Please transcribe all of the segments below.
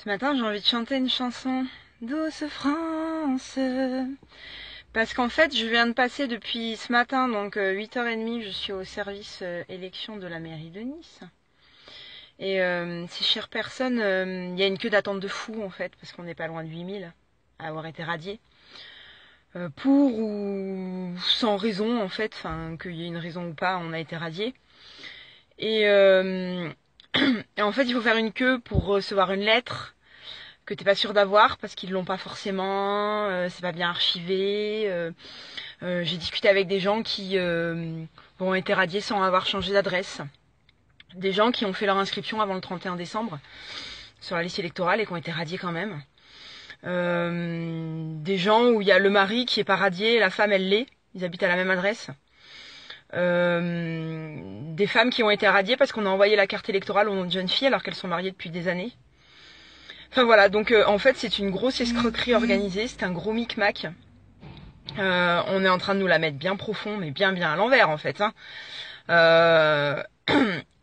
Ce matin, j'ai envie de chanter une chanson. Douce France. Parce qu'en fait, je viens de passer depuis ce matin, donc 8h30, je suis au service élection de la mairie de Nice. Et ces chères personnes, il y a une queue d'attente de fou en fait, parce qu'on n'est pas loin de 8000 à avoir été radiés. Pour ou sans raison en fait, enfin qu'il y ait une raison ou pas, on a été radiés. Et, et en fait, il faut faire une queue pour recevoir une lettre que t'es pas sûr d'avoir parce qu'ils l'ont pas forcément, c'est pas bien archivé. J'ai discuté avec des gens qui ont été radiés sans avoir changé d'adresse. Des gens qui ont fait leur inscription avant le 31 décembre sur la liste électorale et qui ont été radiés quand même. Des gens où il y a le mari qui est pas radié, la femme elle l'est, ils habitent à la même adresse. Des femmes qui ont été radiées parce qu'on a envoyé la carte électorale aux jeunes filles alors qu'elles sont mariées depuis des années. Enfin voilà, donc en fait c'est une grosse escroquerie organisée, c'est un gros micmac. On est en train de nous la mettre bien profond, mais bien à l'envers en fait.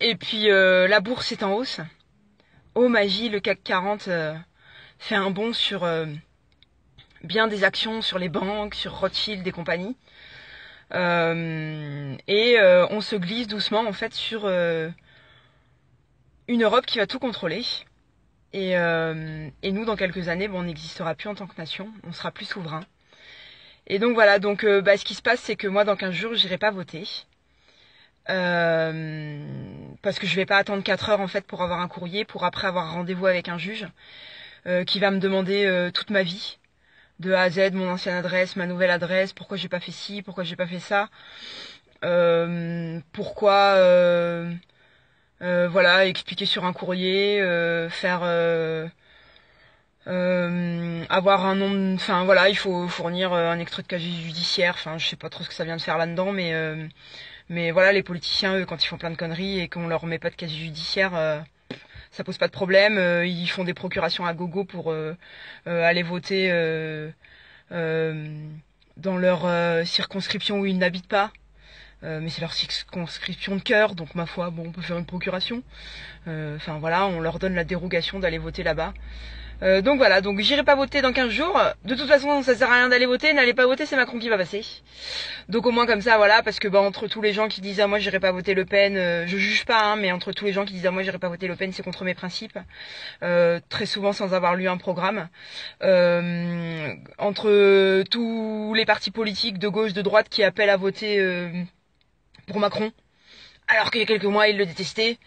Et puis la bourse est en hausse. Oh magie, le CAC 40 fait un bond sur bien des actions sur les banques, sur Rothschild et compagnie. Et on se glisse doucement en fait sur une Europe qui va tout contrôler. Et nous, dans quelques années, on n'existera plus en tant que nation, on sera plus souverain. Et donc voilà, donc ce qui se passe, c'est que moi, dans 15 jours, j'irai pas voter. Parce que je vais pas attendre 4 heures en fait pour avoir un courrier, pour après avoir un rendez-vous avec un juge qui va me demander toute ma vie, de A à Z, mon ancienne adresse, ma nouvelle adresse, pourquoi j'ai pas fait ci, pourquoi j'ai pas fait ça, pourquoi voilà, expliquer sur un courrier, faire avoir un nom, enfin voilà, il faut fournir un extrait de casier judiciaire, enfin je sais pas trop ce que ça vient de faire là-dedans, mais voilà, les politiciens eux quand ils font plein de conneries et qu'on leur met pas de casier judiciaire, ça pose pas de problème, ils font des procurations à gogo pour aller voter dans leur circonscription où ils n'habitent pas. Mais c'est leur circonscription de cœur, donc ma foi, bon, on peut faire une procuration. Enfin voilà, on leur donne la dérogation d'aller voter là-bas. Donc voilà, donc j'irai pas voter dans 15 jours. De toute façon, ça sert à rien d'aller voter, n'allez pas voter, c'est Macron qui va passer. Donc au moins comme ça, voilà, parce que entre tous les gens qui disent ah moi j'irai pas voter Le Pen, je juge pas, hein, mais entre tous les gens qui disent ah moi j'irai pas voter Le Pen, c'est contre mes principes, très souvent sans avoir lu un programme. Entre tous les partis politiques de gauche, de droite qui appellent à voter pour Macron, alors qu'il y a quelques mois ils le détestaient,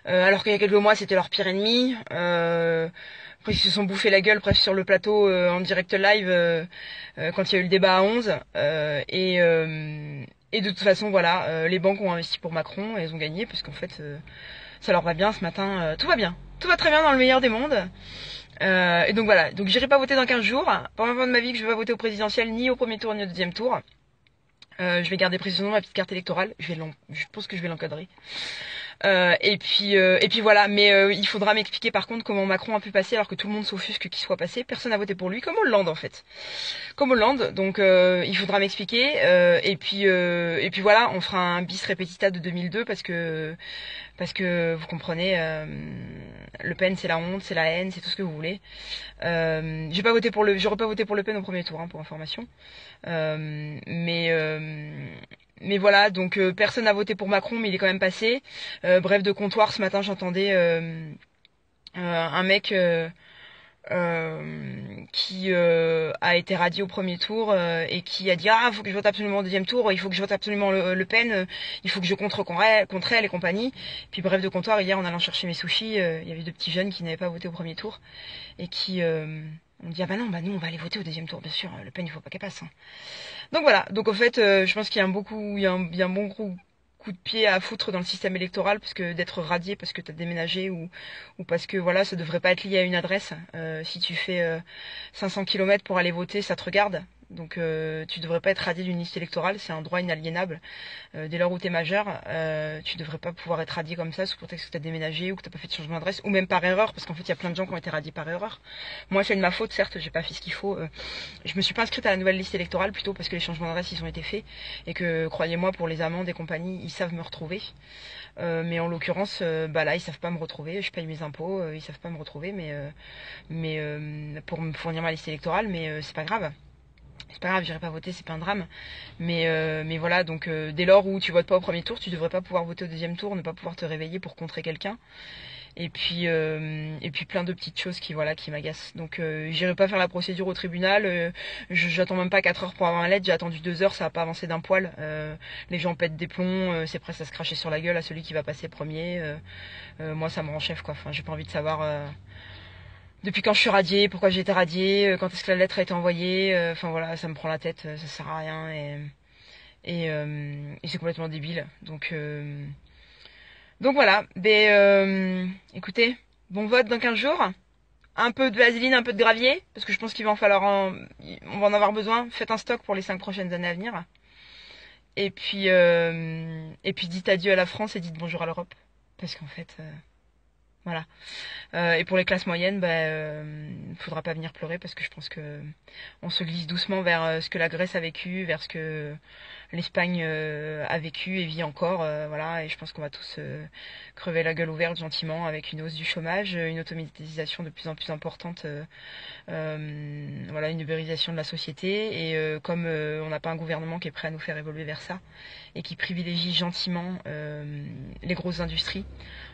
alors qu'il y a quelques mois c'était leur pire ennemi. Après ils se sont bouffé la gueule presque sur le plateau en direct live quand il y a eu le débat à 11 et de toute façon voilà, les banques ont investi pour Macron et elles ont gagné parce qu'en fait ça leur va bien ce matin, tout va bien, tout va très bien dans le meilleur des mondes. Et donc voilà, donc j'irai pas voter dans 15 jours. Pour la fin de ma vie que je vais pas voter au présidentiel ni au premier tour ni au deuxième tour. Je vais garder précisément ma petite carte électorale. Je pense que je vais l'encadrer. Et puis voilà. Mais il faudra m'expliquer par contre comment Macron a pu passer alors que tout le monde s'offusque qu'il soit passé. Personne n'a voté pour lui, comme Hollande en fait. Comme Hollande. Donc il faudra m'expliquer. Et puis voilà, on fera un bis repetita de 2002 parce que vous comprenez, Le Pen c'est la honte, c'est la haine, c'est tout ce que vous voulez. J'aurais pas voté pour Le Pen au premier tour, hein, pour information. Mais voilà, donc personne n'a voté pour Macron, mais il est quand même passé. Bref de comptoir, ce matin j'entendais un mec qui a été radié au premier tour et qui a dit ah faut que je vote absolument au deuxième tour, il faut que je vote absolument Le Pen, il faut que je contre elle et compagnie. Puis bref de comptoir, hier en allant chercher mes sushis, il y avait deux petits jeunes qui n'avaient pas voté au premier tour et qui on dit ah bah non, nous on va aller voter au deuxième tour, bien sûr, Le Pen il faut pas qu'elle passe, hein. Donc voilà, donc au fait je pense qu'il y a il y a un bon gros coup de pied à foutre dans le système électoral parce que d'être radié parce que t'as déménagé ou parce que voilà ça devrait pas être lié à une adresse. Si tu fais 500 km pour aller voter ça te regarde, Donc tu devrais pas être radié d'une liste électorale, c'est un droit inaliénable. Dès lors où tu es majeur, tu devrais pas pouvoir être radié comme ça sous prétexte que tu as déménagé ou que tu pas fait de changement d'adresse, ou même par erreur, parce qu'en fait il y a plein de gens qui ont été radiés par erreur. Moi c'est de ma faute, certes, j'ai pas fait ce qu'il faut. Je me suis pas inscrite à la nouvelle liste électorale plutôt parce que les changements d'adresse ils ont été faits et que croyez-moi pour les amendes et compagnie ils savent me retrouver. Mais en l'occurrence, là ils savent pas me retrouver, je paye mes impôts, ils savent pas me retrouver, mais pour me fournir ma liste électorale, mais c'est pas grave. C'est pas grave, j'irai pas voter, c'est pas un drame. Mais voilà, donc dès lors où tu votes pas au premier tour, tu devrais pas pouvoir voter au deuxième tour, ne pas pouvoir te réveiller pour contrer quelqu'un. Et puis plein de petites choses qui m'agacent. Donc j'irai pas faire la procédure au tribunal. J'attends même pas 4 heures pour avoir un lettre. J'ai attendu 2 heures, ça va pas avancer d'un poil. Les gens pètent des plombs, c'est presque à se cracher sur la gueule à celui qui va passer premier. Moi ça me rend chef quoi. Enfin j'ai pas envie de savoir. Depuis quand je suis radiée, pourquoi j'ai été radiée, quand est-ce que la lettre a été envoyée, enfin voilà, ça me prend la tête, ça sert à rien et c'est complètement débile. Donc voilà, écoutez, bon vote dans 15 jours, un peu de vaseline, un peu de gravier, parce que je pense qu'il va en falloir on va en avoir besoin, faites un stock pour les 5 prochaines années à venir. Et puis dites adieu à la France et dites bonjour à l'Europe, parce qu'en fait... Voilà. Et pour les classes moyennes, faudra pas venir pleurer parce que je pense que on se glisse doucement vers ce que la Grèce a vécu, vers ce que l'Espagne a vécu et vit encore. Voilà. Et je pense qu'on va tous crever la gueule ouverte gentiment avec une hausse du chômage, une automatisation de plus en plus importante, voilà, une ubérisation de la société. Et comme on n'a pas un gouvernement qui est prêt à nous faire évoluer vers ça et qui privilégie gentiment les grosses industries,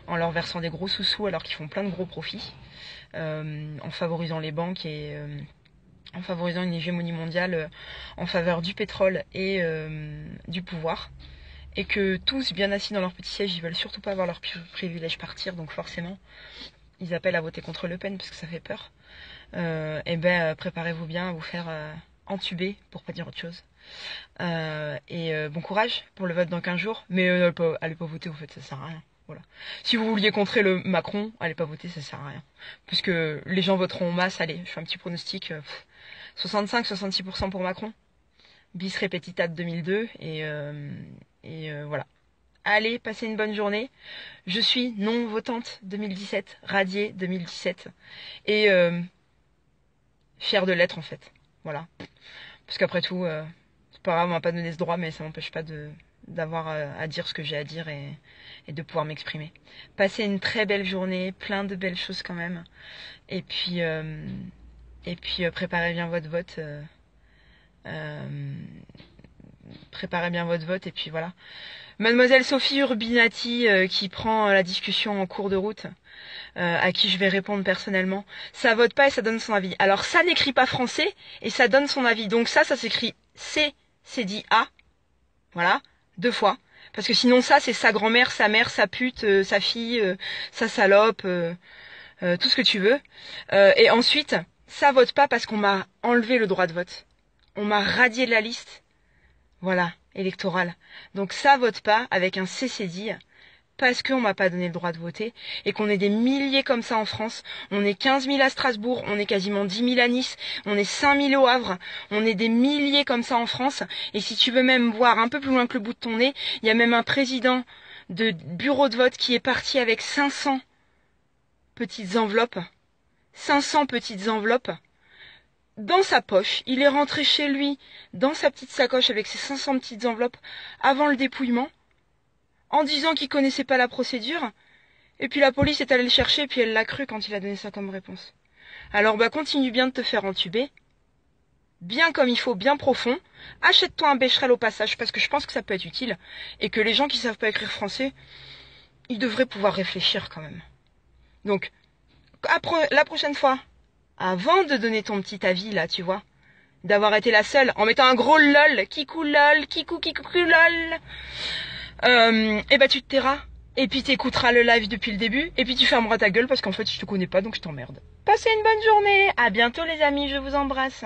en leur versant des gros sous-sous alors qu'ils font plein de gros profits, en favorisant les banques et en favorisant une hégémonie mondiale en faveur du pétrole et du pouvoir. Et que tous, bien assis dans leur petit siège, ils veulent surtout pas avoir leur privilège partir, donc forcément, ils appellent à voter contre Le Pen parce que ça fait peur. Préparez-vous bien à vous faire entuber, pour pas dire autre chose. Bon courage pour le vote dans 15 jours, mais allez pas voter, en fait, ça sert à rien. Voilà. Si vous vouliez contrer le Macron, allez pas voter, ça sert à rien. Parce que les gens voteront en masse, allez, je fais un petit pronostic, 65-66% pour Macron, bis repetita de 2002, voilà. Allez, passez une bonne journée. Je suis non-votante 2017, radiée 2017, et fière de l'être en fait. Voilà. Parce qu'après tout, c'est pas grave, on m'a pas donné ce droit, mais ça m'empêche pas d'avoir à dire ce que j'ai à dire et de pouvoir m'exprimer. Passez une très belle journée, plein de belles choses quand même. Et puis préparez bien votre vote. Préparez bien votre vote et puis voilà. Mademoiselle Sophie Urbinati qui prend la discussion en cours de route, à qui je vais répondre personnellement. Ça vote pas et ça donne son avis. Alors ça n'écrit pas français et ça donne son avis. Donc ça s'écrit C, c'est dit A. Voilà, 2 fois. Parce que sinon ça c'est sa grand-mère, sa mère, sa pute, sa fille, sa salope, tout ce que tu veux. Et ensuite, ça vote pas parce qu'on m'a enlevé le droit de vote. On m'a radié de la liste. Voilà, électorale. Donc ça vote pas avec un CCD parce qu'on m'a pas donné le droit de voter et qu'on est des milliers comme ça en France. On est 15 000 à Strasbourg, on est quasiment 10 000 à Nice, on est 5 000 au Havre, on est des milliers comme ça en France. Et si tu veux même voir un peu plus loin que le bout de ton nez, il y a même un président de bureau de vote qui est parti avec 500 petites enveloppes. 500 petites enveloppes dans sa poche. Il est rentré chez lui dans sa petite sacoche avec ses 500 petites enveloppes avant le dépouillement, en disant qu'il connaissait pas la procédure. Et puis la police est allée le chercher, puis elle l'a cru quand il a donné ça comme réponse. Alors continue bien de te faire entuber, bien comme il faut, bien profond. Achète-toi un Becherel au passage, parce que je pense que ça peut être utile, et que les gens qui savent pas écrire français, ils devraient pouvoir réfléchir quand même. Donc, la prochaine fois, avant de donner ton petit avis là, tu vois, d'avoir été la seule, en mettant un gros lol, kikou lol, kikou lol, tu te tairas, et puis t'écouteras le live depuis le début, et puis tu fermeras ta gueule parce qu'en fait je te connais pas donc je t'emmerde. Passez une bonne journée, à bientôt les amis, je vous embrasse.